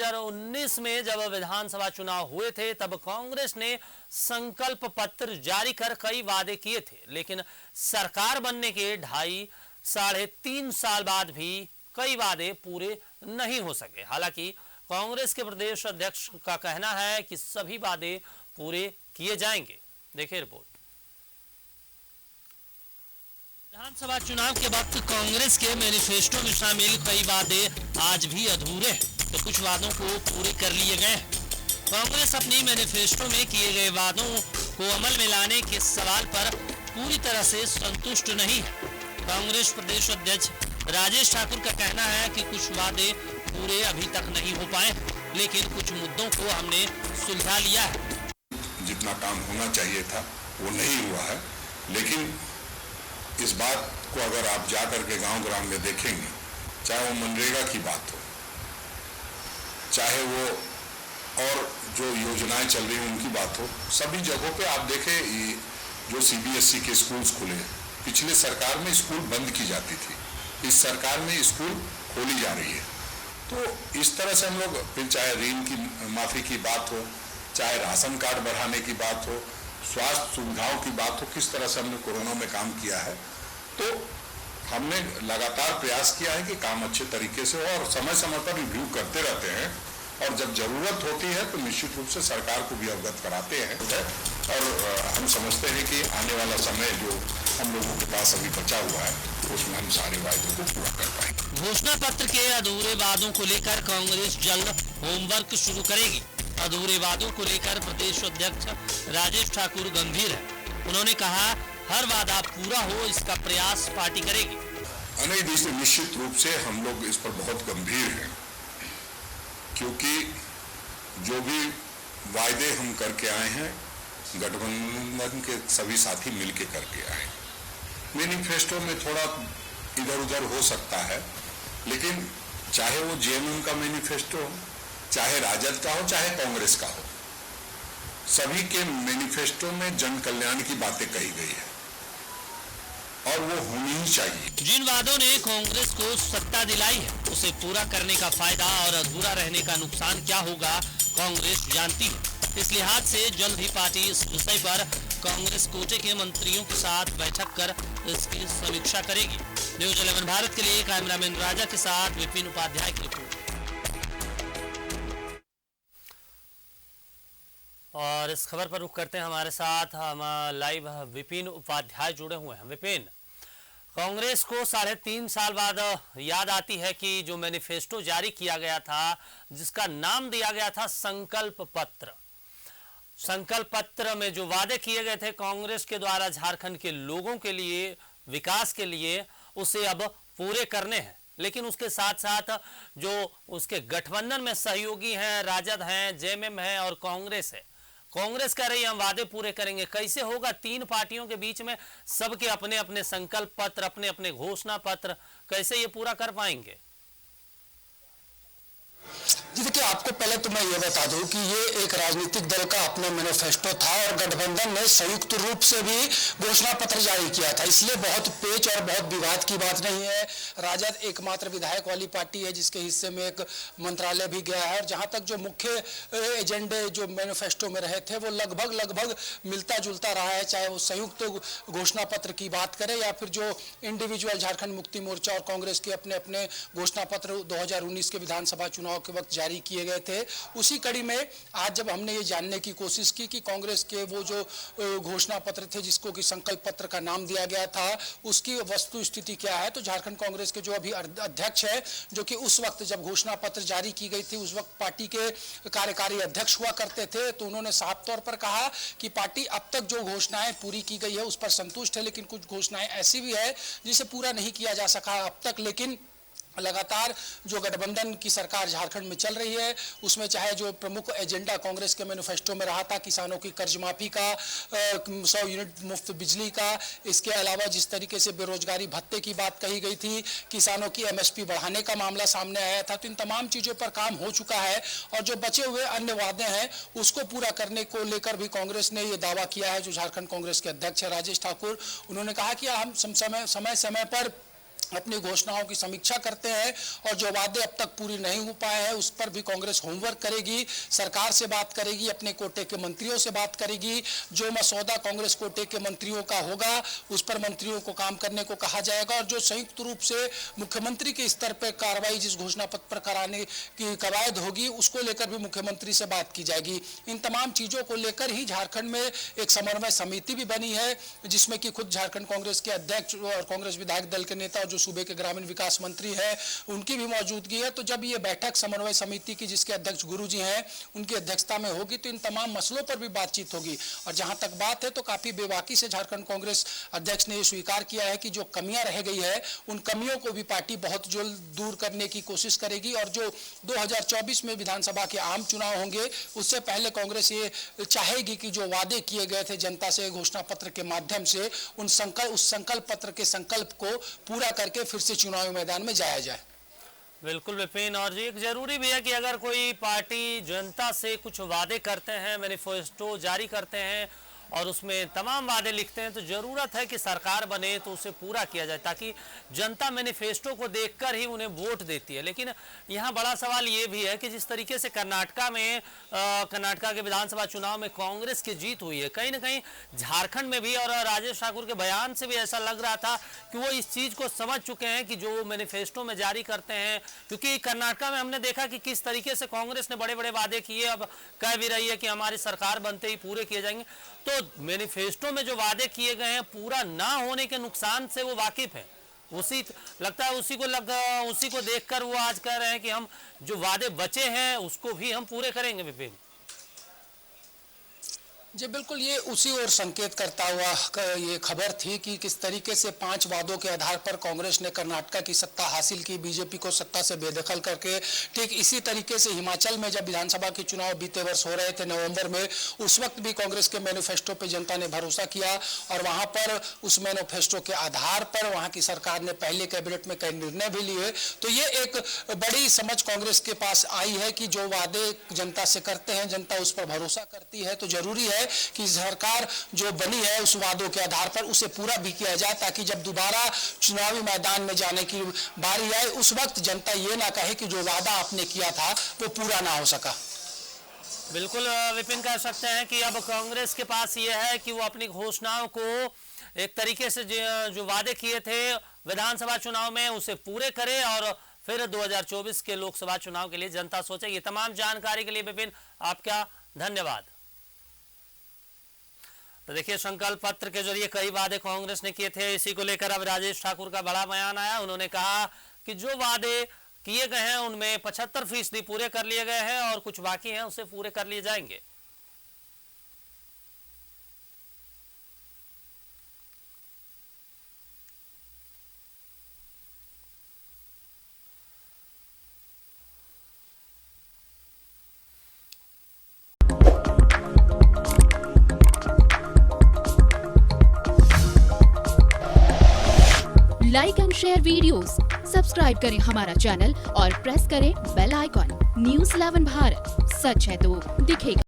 2019 में जब विधानसभा चुनाव हुए थे तब कांग्रेस ने संकल्प पत्र जारी कर कई वादे किए थे, लेकिन सरकार बनने के 2.5-3.5 साल बाद भी कई वादे पूरे नहीं हो सके। हालांकि कांग्रेस के प्रदेश अध्यक्ष का कहना है कि सभी वादे पूरे किए जाएंगे। देखिए रिपोर्ट। विधानसभा चुनाव के वक्त कांग्रेस के मैनिफेस्टो में शामिल कई वादे आज भी अधूरे हैं, तो कुछ वादों को पूरे कर लिए गए हैं। कांग्रेस अपनी मैनिफेस्टो में किए गए वादों को अमल में लाने के सवाल पर पूरी तरह से संतुष्ट नहीं है। कांग्रेस प्रदेश अध्यक्ष राजेश ठाकुर का कहना है कि कुछ वादे पूरे अभी तक नहीं हो पाए, लेकिन कुछ मुद्दों को हमने सुलझा लिया है। जितना काम होना चाहिए था वो नहीं हुआ है, लेकिन इस बात को अगर आप जा करके गांव ग्राम में देखेंगे, चाहे वो मनरेगा की बात हो, चाहे वो और जो योजनाएं चल रही हैं उनकी बात हो, सभी जगहों पे आप देखें जो सीबीएसई के स्कूल्स खुले, पिछले सरकार में स्कूल बंद की जाती थी, इस सरकार में स्कूल खोली जा रही है। तो इस तरह से हम लोग फिर चाहे ऋण की माफी की बात हो, चाहे राशन कार्ड बढ़ाने की बात हो, स्वास्थ्य सुविधाओं की बात हो, किस तरह से हमने कोरोना में काम किया है, तो हमने लगातार प्रयास किया है कि काम अच्छे तरीके से हो और समय समय पर रिव्यू करते रहते हैं और जब जरूरत होती है तो निश्चित रूप से सरकार को भी अवगत कराते हैं। और हम समझते हैं कि आने वाला समय जो हम लोगों के पास अभी बचा हुआ है उसमें हम सारे वायदों को पूरा कर पाएंगे। घोषणा पत्र के अधूरे वादों को लेकर कांग्रेस जल्द होमवर्क शुरू करेगी। अधूरे वादों को लेकर प्रदेश अध्यक्ष राजेश ठाकुर गंभीर है। उन्होंने कहा हर वादा पूरा हो इसका प्रयास पार्टी करेगी। नहीं, निश्चित रूप से हम लोग इस पर बहुत गंभीर हैं, क्योंकि जो भी वायदे हम करके आए हैं गठबंधन के सभी साथी मिलके करके आए। मैनिफेस्टो में थोड़ा इधर उधर हो सकता है, लेकिन चाहे वो जेएमएम का मैनिफेस्टो हो, चाहे राजद का हो, चाहे कांग्रेस का हो, सभी के मैनिफेस्टो में जन कल्याण की बातें कही गई है और वो होनी ही चाहिए। जिन वादों ने कांग्रेस को सत्ता दिलाई है उसे पूरा करने का फायदा और अधूरा रहने का नुकसान क्या होगा कांग्रेस जानती है। इस लिहाज से जल्द ही पार्टी इस विषय पर कांग्रेस कोटे के मंत्रियों के साथ बैठक कर इसकी समीक्षा करेगी। न्यूज 11 भारत के लिए कैमरामैन राजा के साथ विपिन उपाध्याय की रिपोर्ट। और इस खबर पर रुख करते हैं, हमारे साथ हम लाइव विपिन उपाध्याय जुड़े हुए हैं। विपिन, कांग्रेस को 3.5 साल बाद याद आती है कि जो मैनिफेस्टो जारी किया गया था जिसका नाम दिया गया था संकल्प पत्र, संकल्प पत्र में जो वादे किए गए थे कांग्रेस के द्वारा झारखंड के लोगों के लिए, विकास के लिए, उसे अब पूरे करने हैं। लेकिन उसके साथ साथ जो उसके गठबंधन में सहयोगी हैं, राजद हैं, जेएमएम है और कांग्रेस है, कांग्रेस कह रही है हम वादे पूरे करेंगे। कैसे होगा? तीन पार्टियों के बीच में सबके अपने अपने संकल्प पत्र, अपने अपने घोषणा पत्र, कैसे ये पूरा कर पाएंगे? जी देखिए, आपको पहले तो मैं ये बता दूं कि ये एक राजनीतिक दल का अपना मैनिफेस्टो था और गठबंधन ने संयुक्त रूप से भी घोषणा पत्र जारी किया था, इसलिए बहुत पेच और बहुत विवाद की बात नहीं है। राजद एकमात्र विधायक वाली पार्टी है जिसके हिस्से में एक मंत्रालय भी गया है और जहां तक जो मुख्य एजेंडे जो मैनिफेस्टो में रहे थे वो लगभग मिलता जुलता रहा है, चाहे वो संयुक्त घोषणा पत्र की बात करें या फिर जो इंडिविजुअल झारखंड मुक्ति मोर्चा और कांग्रेस के अपने अपने घोषणा पत्र 2019 के विधानसभा चुनाव के वक्त जारी किए गए थे। उसी कड़ी में आज जब हमने ये जानने की कोशिश की कि कांग्रेस के वो जो घोषणा पत्र थे जिसको कि संकल्प पत्र का नाम दिया गया था उसकी वस्तु स्थिति क्या है, तो झारखंड कांग्रेस के जो अभी अध्यक्ष है, जो कि उस वक्त जब घोषणा पत्र जारी की गई थी उस वक्त पार्टी के कार्यकारी अध्यक्ष हुआ करते थे, तो उन्होंने साफ तौर पर कहा कि पार्टी अब तक जो घोषणाएं पूरी की गई है उस पर संतुष्ट है, लेकिन कुछ घोषणाएं ऐसी भी है जिसे पूरा नहीं किया जा सका अब तक। लेकिन लगातार जो गठबंधन की सरकार झारखंड में चल रही है उसमें चाहे जो प्रमुख एजेंडा कांग्रेस के मैनिफेस्टो में रहा था किसानों की कर्ज माफी का, 100 यूनिट मुफ्त बिजली का, इसके अलावा जिस तरीके से बेरोजगारी भत्ते की बात कही गई थी, किसानों की एमएसपी बढ़ाने का मामला सामने आया था, तो इन तमाम चीज़ों पर काम हो चुका है और जो बचे हुए अन्य वादे हैं उसको पूरा करने को लेकर भी कांग्रेस ने ये दावा किया है। जो झारखंड कांग्रेस के अध्यक्ष है राजेश ठाकुर, उन्होंने कहा कि हम समय समय पर अपनी घोषणाओं की समीक्षा करते हैं और जो वादे अब तक पूरी नहीं हो पाए हैं उस पर भी कांग्रेस होमवर्क करेगी, सरकार से बात करेगी, अपने कोटे के मंत्रियों से बात करेगी। जो मसौदा कांग्रेस कोटे के मंत्रियों का होगा उस पर मंत्रियों को काम करने को कहा जाएगा और जो संयुक्त रूप से मुख्यमंत्री के स्तर पर कार्रवाई जिस घोषणा पत्र पर कराने की कवायद होगी उसको लेकर भी मुख्यमंत्री से बात की जाएगी। इन तमाम चीजों को लेकर ही झारखंड में एक समन्वय समिति भी बनी है जिसमें कि खुद झारखंड कांग्रेस के अध्यक्ष और कांग्रेस विधायक दल के नेता और जो सूबे के ग्रामीण विकास मंत्री है उनकी भी मौजूदगी है। तो जब ये बैठक समन्वय समिति की जिसके अध्यक्ष गुरुजी हैं उनकी अध्यक्षता में होगी तो इन तमाम मसलों पर भी बातचीत होगी। और जहां तक बात है तो काफी बेबाकी से झारखंड कांग्रेस अध्यक्ष ने ये स्वीकार किया है कि जो कमियां रह गई है उन कमियों को भी पार्टी बहुत जल्द दूर करने की कोशिश करेगी और जो 2024 में विधानसभा के आम चुनाव होंगे उससे पहले कांग्रेस ये चाहेगी कि जो वादे किए गए थे जनता से घोषणा पत्र के माध्यम से उस संकल्प पत्र के संकल्प को पूरा करके फिर से चुनावी मैदान में जाया जाए। बिल्कुल विपिन, और एक जरूरी भी है कि अगर कोई पार्टी जनता से कुछ वादे करते हैं, मैनिफेस्टो जारी करते हैं और उसमें तमाम वादे लिखते हैं तो ज़रूरत है कि सरकार बने तो उसे पूरा किया जाए ताकि जनता मैनिफेस्टो को देखकर ही उन्हें वोट देती है। लेकिन यहाँ बड़ा सवाल ये भी है कि जिस तरीके से कर्नाटका के विधानसभा चुनाव में कांग्रेस की जीत हुई है, कहीं ना कहीं झारखंड में भी, और राजेश ठाकुर के बयान से भी ऐसा लग रहा था कि वो इस चीज़ को समझ चुके हैं कि जो मैनिफेस्टो में जारी करते हैं, क्योंकि कर्नाटका में हमने देखा कि किस तरीके से कांग्रेस ने बड़े बड़े वादे किए, अब कह भी रही है कि हमारी सरकार बनते ही पूरे किए जाएंगे। तो मैनिफेस्टो में जो वादे किए गए हैं पूरा ना होने के नुकसान से वो वाकिफ है, उसी को देखकर वो आज कह रहे हैं कि हम जो वादे बचे हैं उसको भी हम पूरे करेंगे। विपिन जी बिल्कुल, ये उसी ओर संकेत करता हुआ ये खबर थी कि किस तरीके से 5 वादों के आधार पर कांग्रेस ने कर्नाटका की सत्ता हासिल की, बीजेपी को सत्ता से बेदखल करके। ठीक इसी तरीके से हिमाचल में जब विधानसभा के चुनाव बीते वर्ष हो रहे थे नवंबर में, उस वक्त भी कांग्रेस के मैनिफेस्टो पे जनता ने भरोसा किया और वहां पर उस मैनिफेस्टो के आधार पर वहां की सरकार ने पहले कैबिनेट में कई निर्णय भी लिए। तो ये एक बड़ी समझ कांग्रेस के पास आई है कि जो वादे जनता से करते हैं, जनता उस पर भरोसा करती है, तो जरूरी है कि सरकार जो बनी है उस वादों के आधार पर उसे पूरा भी किया जाए ताकि जब दोबारा चुनावी मैदान में जाने की बारी आए उस वक्त जनता ये ना कहे कि जो वादा आपने किया था वो पूरा ना हो सका। बिल्कुल विपिन, कह सकते हैं कि अब कांग्रेस के पास ये है कि वो अपनी घोषणाओं को एक तरीके से जो वादे किए थे विधानसभा चुनाव में उसे पूरे करे और फिर 2024 के लोकसभा चुनाव के लिए जनता सोचे। ये तमाम जानकारी के लिए विपिन आपका धन्यवाद। तो देखिए, संकल्प पत्र के जरिए कई वादे कांग्रेस ने किए थे, इसी को लेकर अब राजेश ठाकुर का बड़ा बयान आया। उन्होंने कहा कि जो वादे किए गए हैं उनमें 75% पूरे कर लिए गए हैं और कुछ बाकी हैं उसे पूरे कर लिए जाएंगे। Like and share videos, subscribe करें हमारा चैनल और प्रेस करें बेल आइकॉन। न्यूज़ 11 भारत, सच है तो दिखेगा।